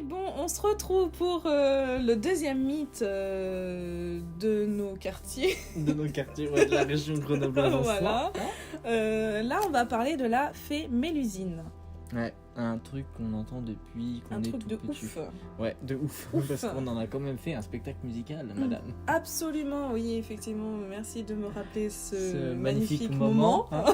bon, on se retrouve pour le deuxième mythe de nos quartiers. De nos quartiers, ouais, de la région grenobloise en Voilà. soi. Là, on va parler de la fée Mélusine. Ouais, un truc qu'on entend depuis qu'on Un est truc tout de petit. ouf. Ouais, de ouf. Parce qu'on en a quand même fait un spectacle musical, madame. Absolument, oui, effectivement. Merci de me rappeler ce magnifique moment. moment.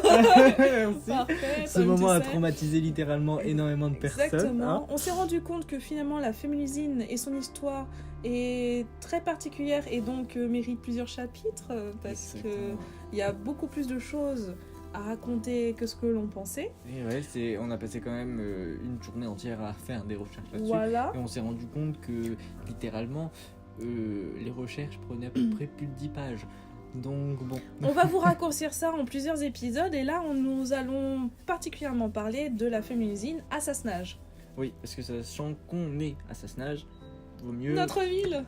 Merci. Parfait. Ce comme moment tu a sais. traumatisé littéralement énormément de personnes. Exactement. Hein. On s'est rendu compte que finalement la fée Mélusine et son histoire est très particulière et donc mérite plusieurs chapitres parce qu'il y a beaucoup plus de choses à raconter que ce que l'on pensait. Et ouais, on a passé quand même une journée entière à faire des recherches là-dessus. Voilà. Et on s'est rendu compte que littéralement les recherches prenaient à peu près plus de 10 pages. Donc bon. On va vous raccourcir ça en plusieurs épisodes et là nous allons particulièrement parler de la fée Mélusine à Sassenage. Oui, parce que sachant qu'on est à Sassenage, vaut mieux... Notre ville.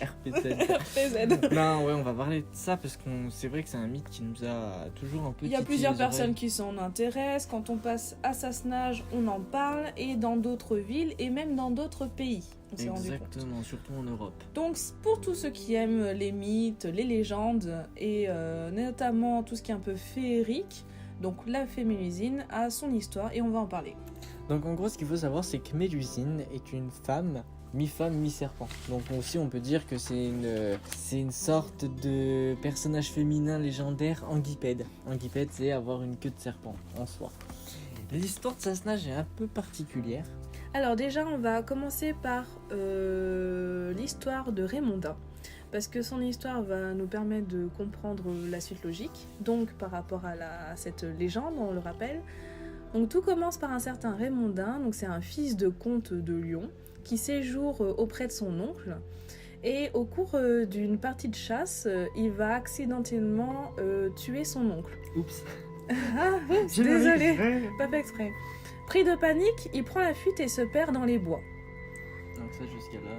RPZ. RPZ. Non, ouais, on va parler de ça parce que c'est vrai que c'est un mythe qui nous a toujours un peu... Il y a titillé plusieurs les personnes oreilles. qui s'en intéressent. Quand on passe à Sassenage, on en parle et dans d'autres villes et même dans d'autres pays. On s'est rendu compte. Exactement, surtout en Europe. Donc pour tous ceux qui aiment les mythes, les légendes et notamment tout ce qui est un peu féerique, donc la fée Mélusine a son histoire et on va en parler. Donc en gros, ce qu'il faut savoir, c'est que Mélusine est une femme, mi-femme, mi-serpent. Donc aussi, on peut dire que c'est une sorte de personnage féminin légendaire anguipède. Anguipède, c'est avoir une queue de serpent en soi. L'histoire de Sassenage est un peu particulière. Alors déjà, on va commencer par l'histoire de Raymondin. Parce que son histoire va nous permettre de comprendre la suite logique. Donc par rapport à cette légende, on le rappelle. Donc tout commence par un certain Raymondin. Donc c'est un fils de comte de Lyon qui séjourne auprès de son oncle. Et au cours d'une partie de chasse, il va accidentellement tuer son oncle. Oups. Ah, oups, désolé, pas fait exprès. Pris de panique, il prend la fuite et se perd dans les bois. Donc ça, jusqu'à là,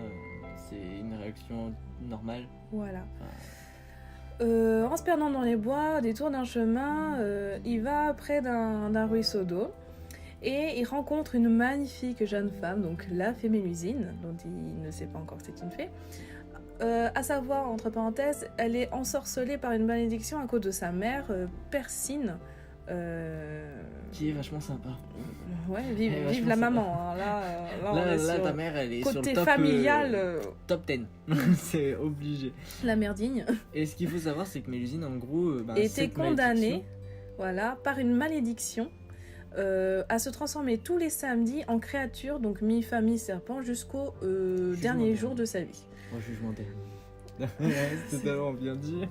c'est une réaction normale. Voilà. En se perdant dans les bois, au détour d'un chemin, il va près d'un ruisseau d'eau et il rencontre une magnifique jeune femme, donc la fée Mélusine, dont il ne sait pas encore que c'est une fée. À savoir, entre parenthèses, elle est ensorcelée par une malédiction à cause de sa mère, Persine. Qui est vachement sympa. Ouais, vive la maman. Hein. Là, on est Là sur ta mère, elle est sur côté le top, familial. top 10. C'est obligé. La merdigne. Et ce qu'il faut savoir, c'est que Mélusine, en gros, était cette condamnée, voilà, par une malédiction à se transformer tous les samedis en créature, donc mi-femme, mi-serpent, jusqu'au dernier jour de sa vie. Moi, jugement dernier. C'est totalement bien dit.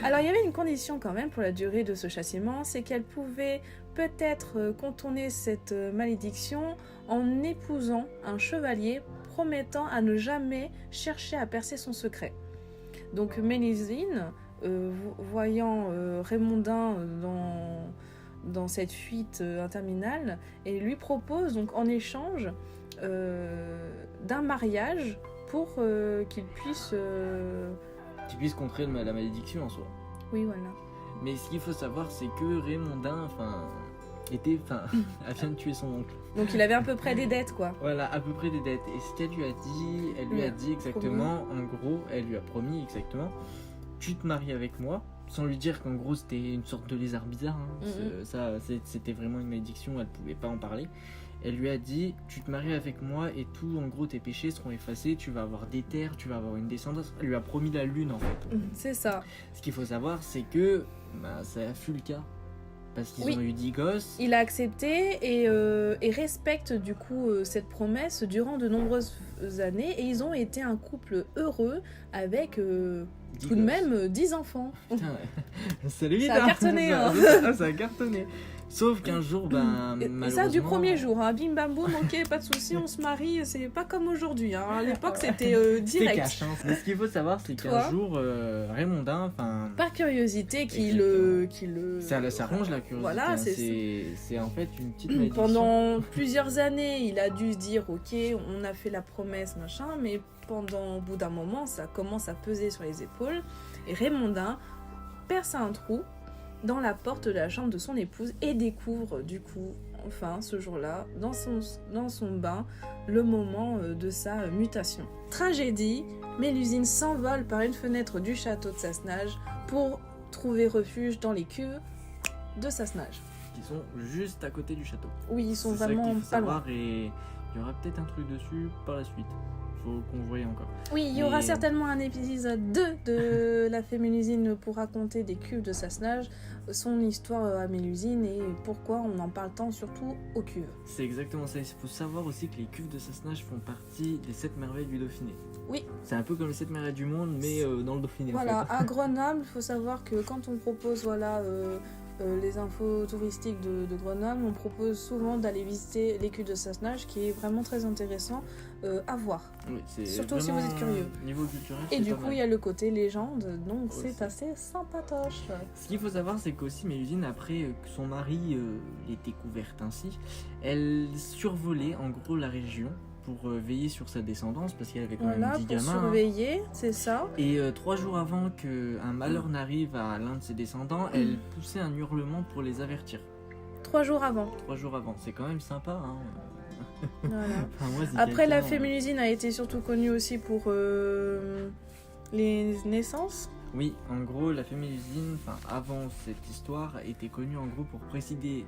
Alors, il y avait une condition quand même pour la durée de ce châtiment, c'est qu'elle pouvait peut-être contourner cette malédiction en épousant un chevalier promettant à ne jamais chercher à percer son secret. Donc Mélusine, voyant Raymondin dans cette fuite interminable, et lui propose donc en échange d'un mariage pour qu'il puisse... Tu puisses contrer la malédiction en soi. Oui, voilà. Mais ce qu'il faut savoir, c'est que Raymondin, elle vient de tuer son oncle. Donc il avait à peu près des dettes, quoi. Voilà, à peu près des dettes. Et ce qu'elle lui a dit, exactement, en gros, elle lui a promis exactement, tu te maries avec moi, sans lui dire qu'en gros c'était une sorte de lézard bizarre. Hein. C'était vraiment une malédiction, elle pouvait pas en parler. Elle lui a dit, tu te maries avec moi et tout, en gros tes péchés seront effacés, tu vas avoir des terres, tu vas avoir une descendance. Elle lui a promis la lune en fait. C'est ça. Ce qu'il faut savoir, c'est que ça fut le cas. Parce qu'ils ont eu 10 gosses. Il a accepté et respecte du coup cette promesse durant de nombreuses années. Et ils ont été un couple heureux avec tout de même 10 enfants. Putain, salut, ça a cartonné. Hein. Ça a cartonné. Sauf qu'un jour, malheureusement... Et ça du premier jour, hein. Bim bam boum, ok, pas de souci, on se marie, c'est pas comme aujourd'hui. Hein. À l'époque, c'était direct. C'était cash, hein. Mais ce qu'il faut savoir, c'est qu'un jour, Raymondin, par curiosité, Ça ronge la curiosité. Voilà, hein. C'est en fait une petite malédiction. Pendant plusieurs années, il a dû se dire, ok, on a fait la promesse, machin, mais au bout d'un moment, ça commence à peser sur les épaules. Et Raymondin perce un trou dans la porte de la chambre de son épouse et découvre du coup, enfin ce jour-là, dans son bain, le moment de sa mutation. Tragédie, Mélusine s'envole par une fenêtre du château de Sassenage pour trouver refuge dans les cuves de Sassenage. Qui sont juste à côté du château. Oui, ils sont c'est vraiment ça qu'il faut pas savoir, loin. et il y aura peut-être un truc dessus par la suite. Faut qu'on voie encore. Oui, il y aura certainement un épisode 2 de La Fée Mélusine pour raconter des cuves de Sassenage, son histoire à Mélusine et pourquoi on en parle tant, surtout aux cuves. C'est exactement ça. Il faut savoir aussi que les cuves de Sassenage font partie des 7 merveilles du Dauphiné. Oui. C'est un peu comme les 7 merveilles du monde, mais dans le Dauphiné. Voilà, en fait. à Grenoble, il faut savoir que quand on propose les infos touristiques de Grenoble, on propose souvent d'aller visiter les cuves de Sassenage, qui est vraiment très intéressant à voir. Oui, surtout si vous êtes curieux. Niveau culturel, et du coup, il y a le côté légende, donc aussi. c'est assez sympatoche. Ce qu'il faut savoir, c'est qu'aussi Mélusine, après que son mari l'ait découverte ainsi, elle survolait en gros la région pour veiller sur sa descendance, parce qu'elle avait quand même 10 pour gamins. surveiller, c'est ça. Et 3 jours avant qu'un malheur n'arrive à l'un de ses descendants, elle poussait un hurlement pour les avertir. 3 jours avant. 3 jours avant, c'est quand même sympa, hein. Voilà. Enfin, moi, Après, la Fée Mélusine a été surtout connue aussi pour les naissances. Oui, en gros, la Fée Mélusine, avant cette histoire, était connue en gros pour présider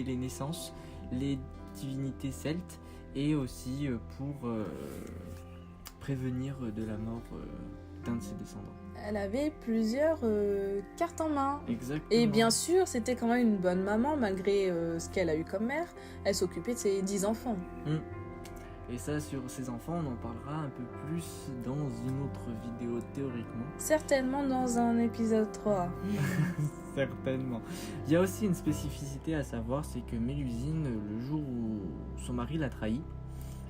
les naissances, les divinités celtes, et aussi pour prévenir de la mort d'un de ses descendants. Elle avait plusieurs cartes en main. Exactement. Et bien sûr, c'était quand même une bonne maman, malgré ce qu'elle a eu comme mère. Elle s'occupait de ses 10 enfants. Et ça, sur ses enfants, on en parlera un peu plus dans une autre vidéo, théoriquement. Certainement dans un épisode 3. Certainement. Il y a aussi une spécificité à savoir, c'est que Mélusine, le jour où son mari l'a trahi,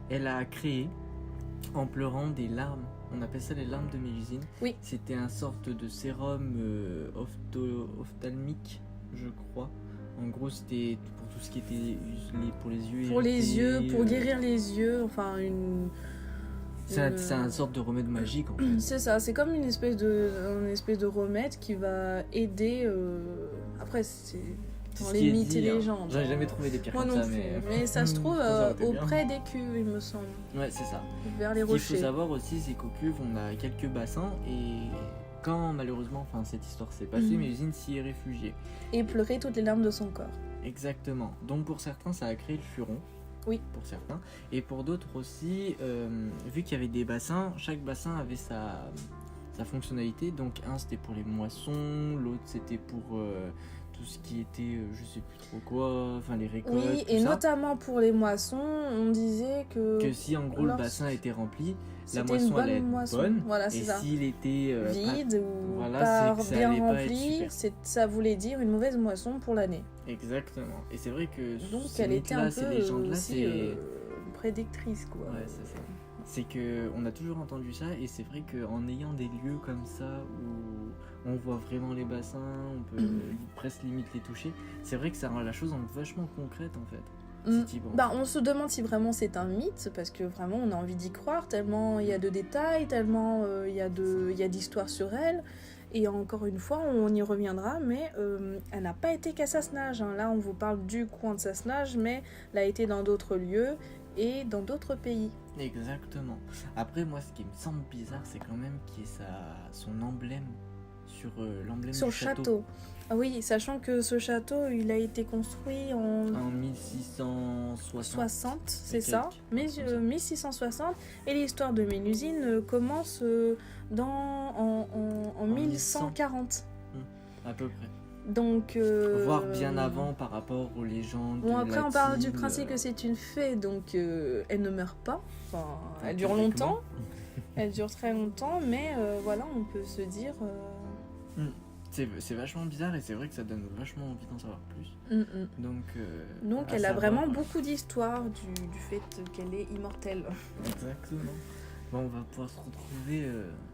elle a créé, en pleurant, des larmes. On appelle ça les larmes de Mélusine. Oui. C'était un sorte de sérum ophtalmique, je crois. En gros, c'était pour tout ce qui était pour les yeux. Pour les yeux, pour guérir les yeux, enfin c'est un sorte de remède magique en fait. C'est ça, c'est comme une espèce de remède qui va aider. Après, c'est dans les mythes et légendes. J'en ai jamais trouvé des pires Moi comme non ça, plus. mais Mais ça se trouve ça aurait été auprès des cuves, il me semble. Ouais, c'est ça. Vers les Ce qu'il rochers. faut savoir aussi, c'est qu'aux cuves, on a quelques bassins et quand malheureusement, cette histoire s'est passée, Mélusine s'y est réfugiée. Et pleurait toutes les larmes de son corps. Exactement. Donc pour certains, ça a créé le furon. Oui. Pour certains. Et pour d'autres aussi, vu qu'il y avait des bassins, chaque bassin avait sa fonctionnalité. Donc un c'était pour les moissons, l'autre c'était pour tout ce qui était je sais plus trop quoi, enfin les récoltes. Oui, tout et ça. notamment pour les moissons, on disait que si en gros le bassin était rempli, la c'était moisson une bonne allait être moisson. bonne. Voilà, c'est et ça. s'il était vide ou voilà, pas c'est que ça bien allait pas être rempli, super. ça voulait dire une mauvaise moisson pour l'année. Exactement. Et c'est vrai que Donc ces elle était un mythes-là, ces peu légendes-là, aussi c'est prédictrice, quoi. ouais, c'est ça. C'est que on a toujours entendu ça et c'est vrai qu'en ayant des lieux comme ça où on voit vraiment les bassins, on peut presque limite les toucher, c'est vrai que ça rend la chose vachement concrète en fait. Si t'y penses. On se demande si vraiment c'est un mythe, parce que vraiment on a envie d'y croire, tellement il y a de détails, tellement il y a d'histoires sur elle. Et encore une fois, on y reviendra, mais elle n'a pas été qu'à Sassenage. Hein. Là, on vous parle du coin de Sassenage, mais elle a été dans d'autres lieux et dans d'autres pays. Exactement. Après, moi, ce qui me semble bizarre, c'est quand même qu'il y ait son emblème sur l'emblème Sur du le château. Ah oui, sachant que ce château, il a été construit en 1660. C'est ça, 1660. Et l'histoire de Mélusine commence en 1140. À peu près. Donc, voire bien avant par rapport aux légendes. Bon, après, on part du latines, principe que c'est une fée, donc elle ne meurt pas. Enfin, elle dure théoriquement. longtemps. Elle dure très longtemps, mais voilà, on peut se dire. C'est vachement bizarre et c'est vrai que ça donne vachement envie d'en savoir plus. Donc elle a vraiment beaucoup d'histoires du fait qu'elle est immortelle. Exactement. Bon, on va pouvoir se retrouver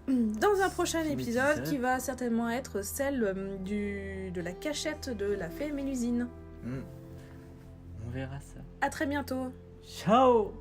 dans un prochain épisode qui va certainement être celle de la cachette de la fée Mélusine. On verra ça. À très bientôt. Ciao.